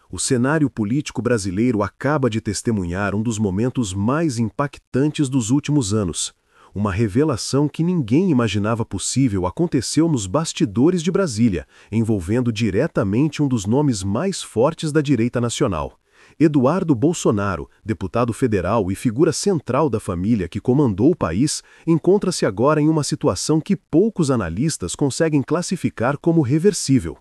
O cenário político brasileiro acaba de testemunhar um dos momentos mais impactantes dos últimos anos. Uma revelação que ninguém imaginava possível aconteceu nos bastidores de Brasília, envolvendo diretamente um dos nomes mais fortes da direita nacional. Eduardo Bolsonaro, deputado federal e figura central da família que comandou o país, encontra-se agora em uma situação que poucos analistas conseguem classificar como reversível.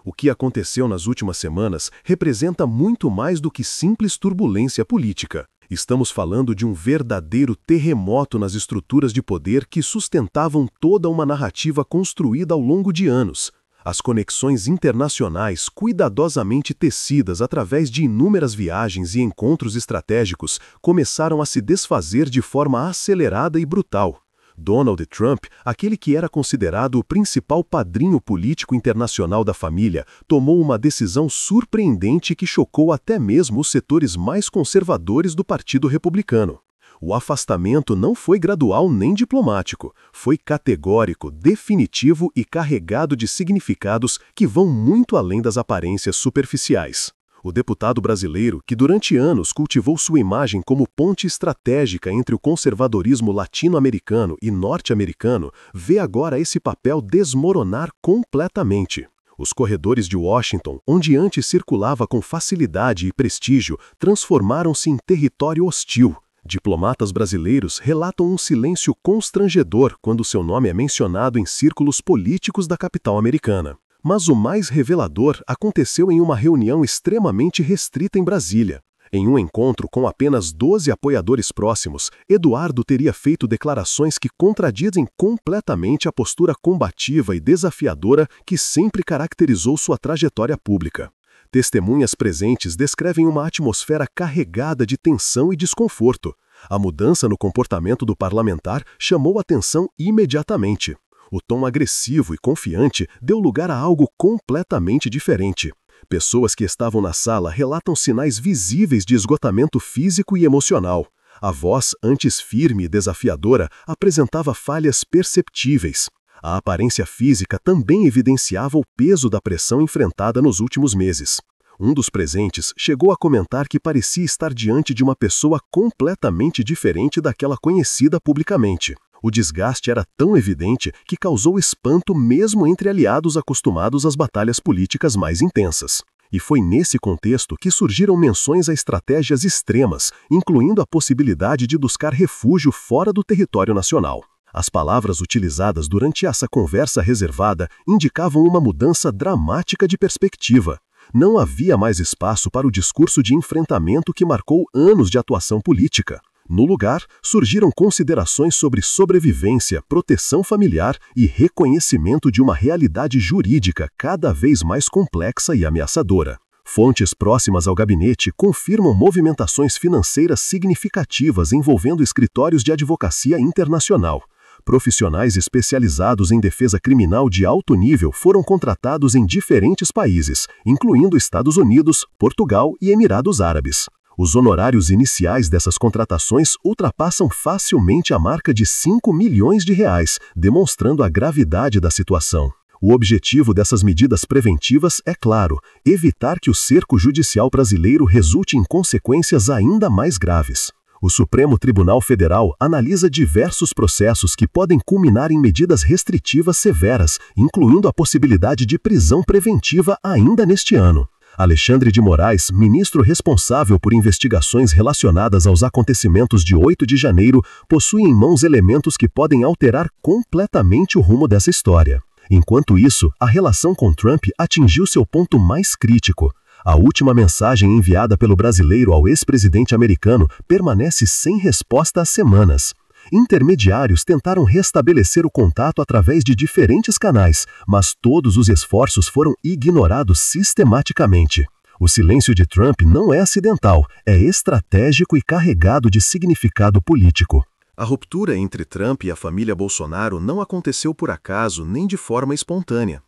O que aconteceu nas últimas semanas representa muito mais do que simples turbulência política. Estamos falando de um verdadeiro terremoto nas estruturas de poder que sustentavam toda uma narrativa construída ao longo de anos. As conexões internacionais, cuidadosamente tecidas através de inúmeras viagens e encontros estratégicos, começaram a se desfazer de forma acelerada e brutal. Donald Trump, aquele que era considerado o principal padrinho político internacional da família, tomou uma decisão surpreendente que chocou até mesmo os setores mais conservadores do Partido Republicano. O afastamento não foi gradual nem diplomático, foi categórico, definitivo e carregado de significados que vão muito além das aparências superficiais. O deputado brasileiro, que durante anos cultivou sua imagem como ponte estratégica entre o conservadorismo latino-americano e norte-americano, vê agora esse papel desmoronar completamente. Os corredores de Washington, onde antes circulava com facilidade e prestígio, transformaram-se em território hostil. Diplomatas brasileiros relatam um silêncio constrangedor quando seu nome é mencionado em círculos políticos da capital americana. Mas o mais revelador aconteceu em uma reunião extremamente restrita em Brasília. Em um encontro com apenas 12 apoiadores próximos, Eduardo teria feito declarações que contradizem completamente a postura combativa e desafiadora que sempre caracterizou sua trajetória pública. Testemunhas presentes descrevem uma atmosfera carregada de tensão e desconforto. A mudança no comportamento do parlamentar chamou atenção imediatamente. O tom agressivo e confiante deu lugar a algo completamente diferente. Pessoas que estavam na sala relatam sinais visíveis de esgotamento físico e emocional. A voz, antes firme e desafiadora, apresentava falhas perceptíveis. A aparência física também evidenciava o peso da pressão enfrentada nos últimos meses. Um dos presentes chegou a comentar que parecia estar diante de uma pessoa completamente diferente daquela conhecida publicamente. O desgaste era tão evidente que causou espanto mesmo entre aliados acostumados às batalhas políticas mais intensas. E foi nesse contexto que surgiram menções a estratégias extremas, incluindo a possibilidade de buscar refúgio fora do território nacional. As palavras utilizadas durante essa conversa reservada indicavam uma mudança dramática de perspectiva. Não havia mais espaço para o discurso de enfrentamento que marcou anos de atuação política. No lugar, surgiram considerações sobre sobrevivência, proteção familiar e reconhecimento de uma realidade jurídica cada vez mais complexa e ameaçadora. Fontes próximas ao gabinete confirmam movimentações financeiras significativas envolvendo escritórios de advocacia internacional. Profissionais especializados em defesa criminal de alto nível foram contratados em diferentes países, incluindo Estados Unidos, Portugal e Emirados Árabes. Os honorários iniciais dessas contratações ultrapassam facilmente a marca de 5 milhões de reais, demonstrando a gravidade da situação. O objetivo dessas medidas preventivas é claro: evitar que o cerco judicial brasileiro resulte em consequências ainda mais graves. O Supremo Tribunal Federal analisa diversos processos que podem culminar em medidas restritivas severas, incluindo a possibilidade de prisão preventiva ainda neste ano. Alexandre de Moraes, ministro responsável por investigações relacionadas aos acontecimentos de 8 de janeiro, possui em mãos elementos que podem alterar completamente o rumo dessa história. Enquanto isso, a relação com Trump atingiu seu ponto mais crítico. A última mensagem enviada pelo brasileiro ao ex-presidente americano permanece sem resposta há semanas. Intermediários tentaram restabelecer o contato através de diferentes canais, mas todos os esforços foram ignorados sistematicamente. O silêncio de Trump não é acidental, é estratégico e carregado de significado político. A ruptura entre Trump e a família Bolsonaro não aconteceu por acaso nem de forma espontânea.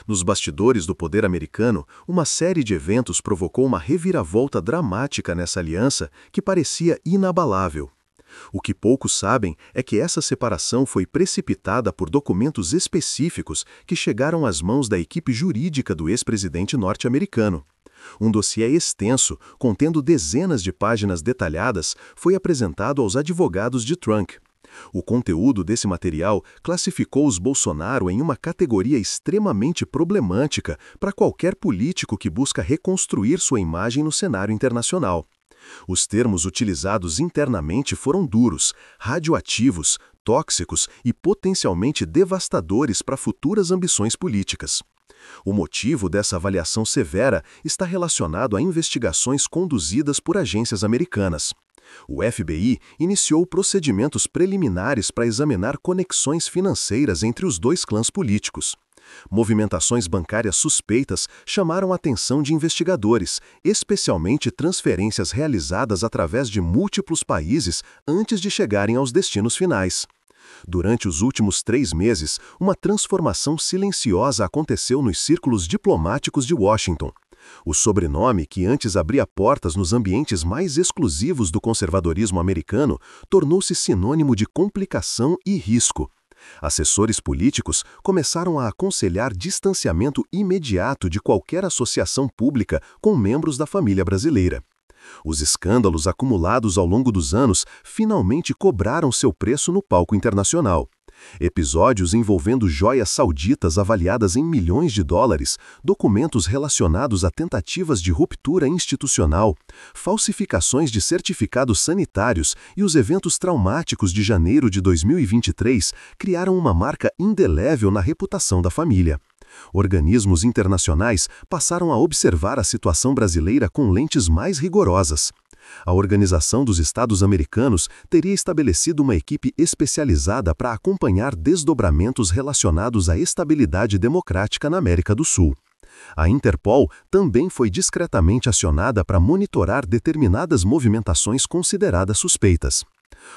Nos bastidores do poder americano, uma série de eventos provocou uma reviravolta dramática nessa aliança que parecia inabalável. O que poucos sabem é que essa separação foi precipitada por documentos específicos que chegaram às mãos da equipe jurídica do ex-presidente norte-americano. Um dossiê extenso, contendo dezenas de páginas detalhadas, foi apresentado aos advogados de Trump. O conteúdo desse material classificou os Bolsonaro em uma categoria extremamente problemática para qualquer político que busca reconstruir sua imagem no cenário internacional. Os termos utilizados internamente foram duros, radioativos, tóxicos e potencialmente devastadores para futuras ambições políticas. O motivo dessa avaliação severa está relacionado a investigações conduzidas por agências americanas. O FBI iniciou procedimentos preliminares para examinar conexões financeiras entre os dois clãs políticos. Movimentações bancárias suspeitas chamaram a atenção de investigadores, especialmente transferências realizadas através de múltiplos países antes de chegarem aos destinos finais. Durante os últimos 3 meses, uma transformação silenciosa aconteceu nos círculos diplomáticos de Washington. O sobrenome, que antes abria portas nos ambientes mais exclusivos do conservadorismo americano, tornou-se sinônimo de complicação e risco. Assessores políticos começaram a aconselhar distanciamento imediato de qualquer associação pública com membros da família brasileira. Os escândalos acumulados ao longo dos anos finalmente cobraram seu preço no palco internacional. Episódios envolvendo joias sauditas avaliadas em milhões de dólares, documentos relacionados a tentativas de ruptura institucional, falsificações de certificados sanitários e os eventos traumáticos de janeiro de 2023 criaram uma marca indelével na reputação da família. Organismos internacionais passaram a observar a situação brasileira com lentes mais rigorosas. A Organização dos Estados Americanos teria estabelecido uma equipe especializada para acompanhar desdobramentos relacionados à estabilidade democrática na América do Sul. A Interpol também foi discretamente acionada para monitorar determinadas movimentações consideradas suspeitas.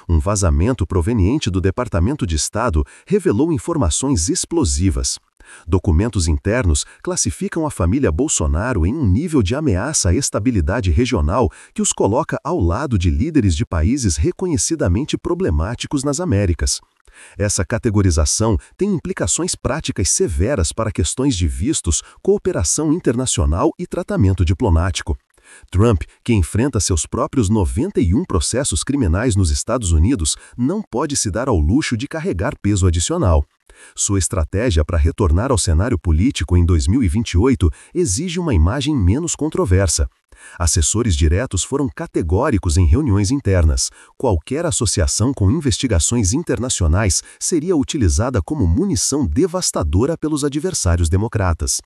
Um vazamento proveniente do Departamento de Estado revelou informações explosivas. Documentos internos classificam a família Bolsonaro em um nível de ameaça à estabilidade regional que os coloca ao lado de líderes de países reconhecidamente problemáticos nas Américas. Essa categorização tem implicações práticas severas para questões de vistos, cooperação internacional e tratamento diplomático. Trump, que enfrenta seus próprios 91 processos criminais nos Estados Unidos, não pode se dar ao luxo de carregar peso adicional. Sua estratégia para retornar ao cenário político em 2028 exige uma imagem menos controversa. Assessores diretos foram categóricos em reuniões internas. Qualquer associação com investigações internacionais seria utilizada como munição devastadora pelos adversários democratas.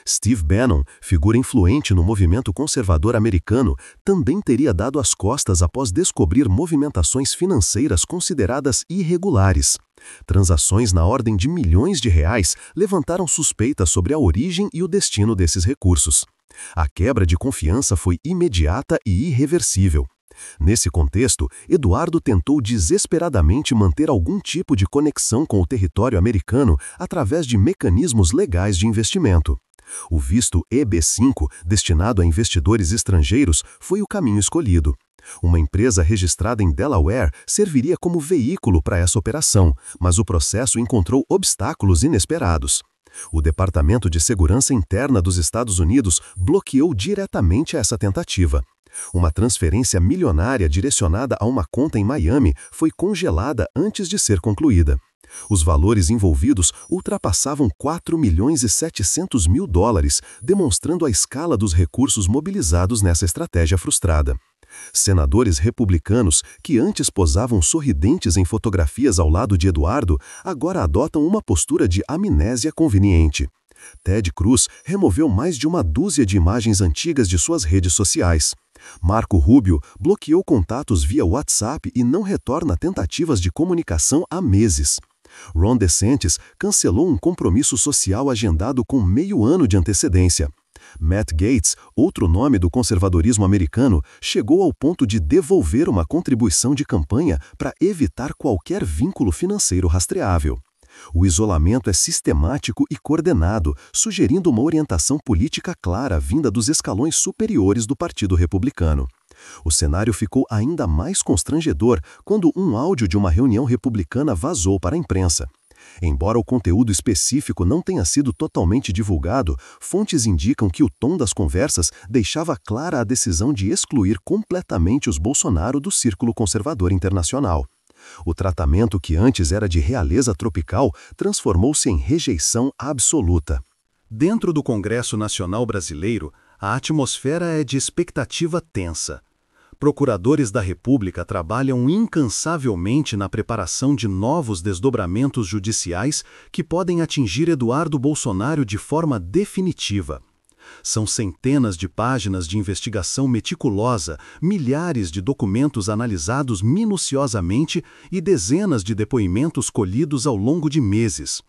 Steve Bannon, figura influente no movimento conservador americano, também teria dado as costas após descobrir movimentações financeiras consideradas irregulares. Transações na ordem de milhões de reais levantaram suspeitas sobre a origem e o destino desses recursos. A quebra de confiança foi imediata e irreversível. Nesse contexto, Eduardo tentou desesperadamente manter algum tipo de conexão com o território americano através de mecanismos legais de investimento. O visto EB-5, destinado a investidores estrangeiros, foi o caminho escolhido. Uma empresa registrada em Delaware serviria como veículo para essa operação, mas o processo encontrou obstáculos inesperados. O Departamento de Segurança Interna dos Estados Unidos bloqueou diretamente essa tentativa. Uma transferência milionária direcionada a uma conta em Miami foi congelada antes de ser concluída. Os valores envolvidos ultrapassavam 4 milhões e 700 mil dólares, demonstrando a escala dos recursos mobilizados nessa estratégia frustrada. Senadores republicanos, que antes posavam sorridentes em fotografias ao lado de Eduardo, agora adotam uma postura de amnésia conveniente. Ted Cruz removeu mais de uma dúzia de imagens antigas de suas redes sociais. Marco Rubio bloqueou contatos via WhatsApp e não retorna tentativas de comunicação há meses. Ron DeSantis cancelou um compromisso social agendado com meio ano de antecedência. Matt Gaetz, outro nome do conservadorismo americano, chegou ao ponto de devolver uma contribuição de campanha para evitar qualquer vínculo financeiro rastreável. O isolamento é sistemático e coordenado, sugerindo uma orientação política clara vinda dos escalões superiores do Partido Republicano. O cenário ficou ainda mais constrangedor quando um áudio de uma reunião republicana vazou para a imprensa. Embora o conteúdo específico não tenha sido totalmente divulgado, fontes indicam que o tom das conversas deixava clara a decisão de excluir completamente os Bolsonaro do círculo conservador internacional. O tratamento que antes era de realeza tropical transformou-se em rejeição absoluta. Dentro do Congresso Nacional Brasileiro, a atmosfera é de expectativa tensa. Procuradores da República trabalham incansavelmente na preparação de novos desdobramentos judiciais que podem atingir Eduardo Bolsonaro de forma definitiva. São centenas de páginas de investigação meticulosa, milhares de documentos analisados minuciosamente e dezenas de depoimentos colhidos ao longo de meses.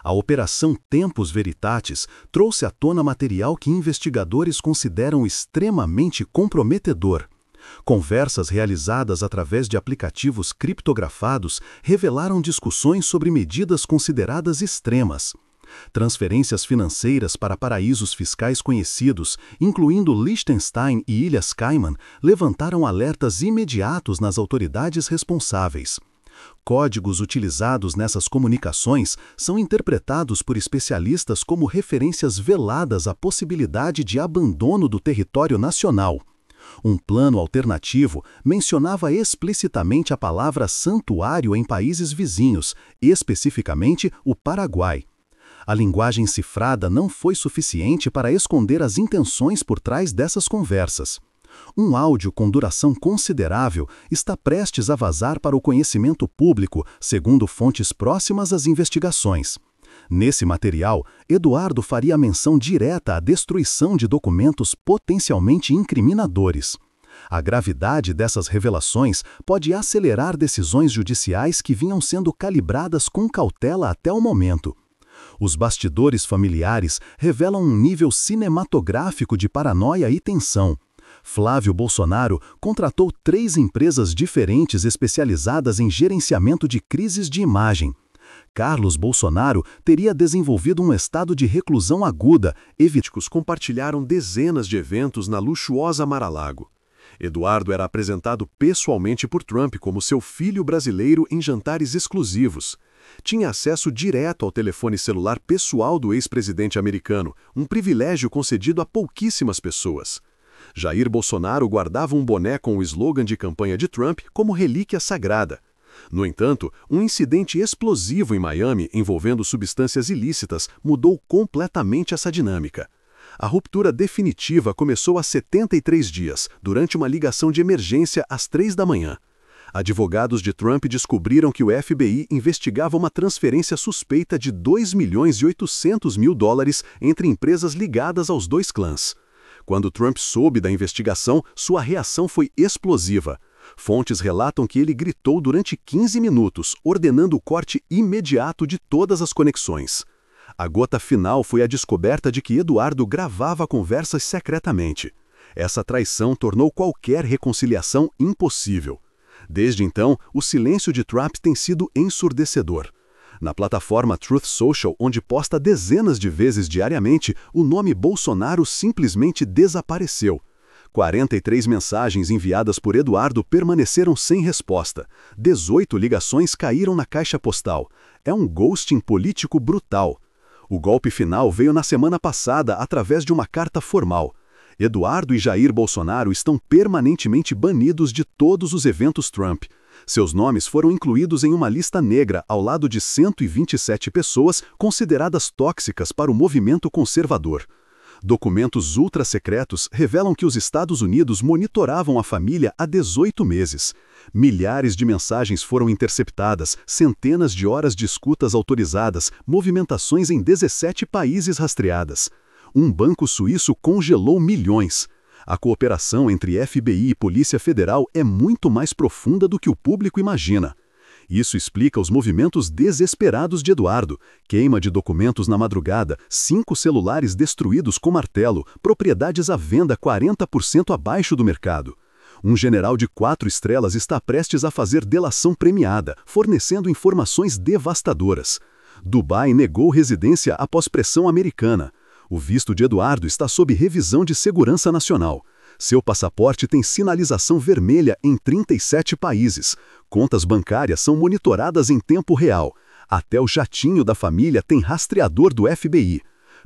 A Operação Tempus Veritatis trouxe à tona material que investigadores consideram extremamente comprometedor. Conversas realizadas através de aplicativos criptografados revelaram discussões sobre medidas consideradas extremas. Transferências financeiras para paraísos fiscais conhecidos, incluindo Liechtenstein e Ilhas Cayman, levantaram alertas imediatos nas autoridades responsáveis. Códigos utilizados nessas comunicações são interpretados por especialistas como referências veladas à possibilidade de abandono do território nacional. Um plano alternativo mencionava explicitamente a palavra santuário em países vizinhos, especificamente o Paraguai. A linguagem cifrada não foi suficiente para esconder as intenções por trás dessas conversas. Um áudio com duração considerável está prestes a vazar para o conhecimento público, segundo fontes próximas às investigações. Nesse material, Eduardo faria menção direta à destruição de documentos potencialmente incriminadores. A gravidade dessas revelações pode acelerar decisões judiciais que vinham sendo calibradas com cautela até o momento. Os bastidores familiares revelam um nível cinematográfico de paranoia e tensão. Flávio Bolsonaro contratou 3 empresas diferentes especializadas em gerenciamento de crises de imagem. Carlos Bolsonaro teria desenvolvido um estado de reclusão aguda. Evíticos compartilharam dezenas de eventos na luxuosa Mar-a-Lago. Eduardo era apresentado pessoalmente por Trump como seu filho brasileiro em jantares exclusivos. Tinha acesso direto ao telefone celular pessoal do ex-presidente americano, um privilégio concedido a pouquíssimas pessoas. Jair Bolsonaro guardava um boné com o slogan de campanha de Trump como relíquia sagrada. No entanto, um incidente explosivo em Miami envolvendo substâncias ilícitas mudou completamente essa dinâmica. A ruptura definitiva começou há 73 dias, durante uma ligação de emergência às 3 da manhã. Advogados de Trump descobriram que o FBI investigava uma transferência suspeita de $2.8 milhões entre empresas ligadas aos 2 clãs. Quando Trump soube da investigação, sua reação foi explosiva. Fontes relatam que ele gritou durante 15 minutos, ordenando o corte imediato de todas as conexões. A gota final foi a descoberta de que Eduardo gravava conversas secretamente. Essa traição tornou qualquer reconciliação impossível. Desde então, o silêncio de Trump tem sido ensurdecedor. Na plataforma Truth Social, onde posta dezenas de vezes diariamente, o nome Bolsonaro simplesmente desapareceu. 43 mensagens enviadas por Eduardo permaneceram sem resposta. 18 ligações caíram na caixa postal. É um ghosting político brutal. O golpe final veio na semana passada através de uma carta formal. Eduardo e Jair Bolsonaro estão permanentemente banidos de todos os eventos Trump. Seus nomes foram incluídos em uma lista negra ao lado de 127 pessoas consideradas tóxicas para o movimento conservador. Documentos ultra-secretos revelam que os Estados Unidos monitoravam a família há 18 meses. Milhares de mensagens foram interceptadas, centenas de horas de escutas autorizadas, movimentações em 17 países rastreadas. Um banco suíço congelou milhões. A cooperação entre FBI e Polícia Federal é muito mais profunda do que o público imagina. Isso explica os movimentos desesperados de Eduardo, queima de documentos na madrugada, 5 celulares destruídos com martelo, propriedades à venda 40% abaixo do mercado. Um general de 4 estrelas está prestes a fazer delação premiada, fornecendo informações devastadoras. Dubai negou residência após pressão americana. O visto de Eduardo está sob revisão de segurança nacional. Seu passaporte tem sinalização vermelha em 37 países. Contas bancárias são monitoradas em tempo real. Até o jatinho da família tem rastreador do FBI.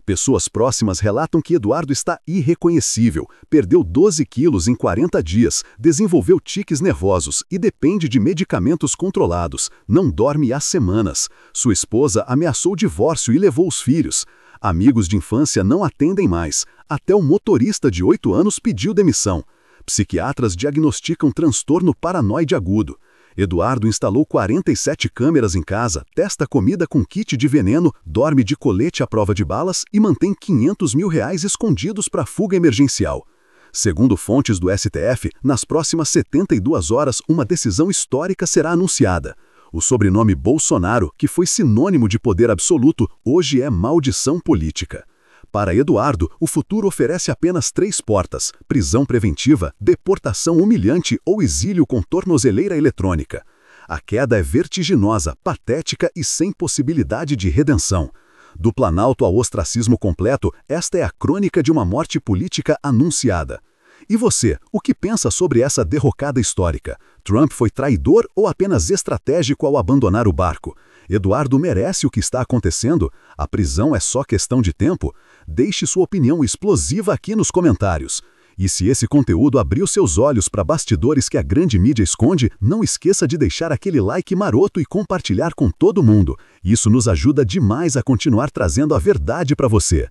Pessoas próximas relatam que Eduardo está irreconhecível, perdeu 12 quilos em 40 dias, desenvolveu tiques nervosos e depende de medicamentos controlados, não dorme há semanas. Sua esposa ameaçou o divórcio e levou os filhos. Amigos de infância não atendem mais. Até o motorista de 8 anos pediu demissão. Psiquiatras diagnosticam transtorno paranoide agudo. Eduardo instalou 47 câmeras em casa, testa comida com kit de veneno, dorme de colete à prova de balas e mantém R$500 mil escondidos para fuga emergencial. Segundo fontes do STF, nas próximas 72 horas uma decisão histórica será anunciada. O sobrenome Bolsonaro, que foi sinônimo de poder absoluto, hoje é maldição política. Para Eduardo, o futuro oferece apenas 3 portas: prisão preventiva, deportação humilhante ou exílio com tornozeleira eletrônica. A queda é vertiginosa, patética e sem possibilidade de redenção. Do Planalto ao ostracismo completo, esta é a crônica de uma morte política anunciada. E você, o que pensa sobre essa derrocada histórica? Trump foi traidor ou apenas estratégico ao abandonar o barco? Eduardo merece o que está acontecendo? A prisão é só questão de tempo? Deixe sua opinião explosiva aqui nos comentários. E se esse conteúdo abriu seus olhos para bastidores que a grande mídia esconde, não esqueça de deixar aquele like maroto e compartilhar com todo mundo. Isso nos ajuda demais a continuar trazendo a verdade para você.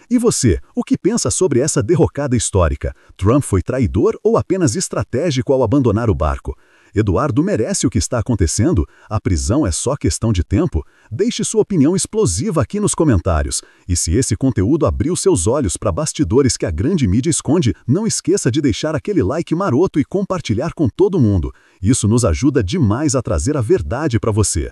E você, o que pensa sobre essa derrocada histórica? Trump foi traidor ou apenas estratégico ao abandonar o barco? Eduardo merece o que está acontecendo? A prisão é só questão de tempo? Deixe sua opinião explosiva aqui nos comentários. E se esse conteúdo abriu seus olhos para bastidores que a grande mídia esconde, não esqueça de deixar aquele like maroto e compartilhar com todo mundo. Isso nos ajuda demais a trazer a verdade para você.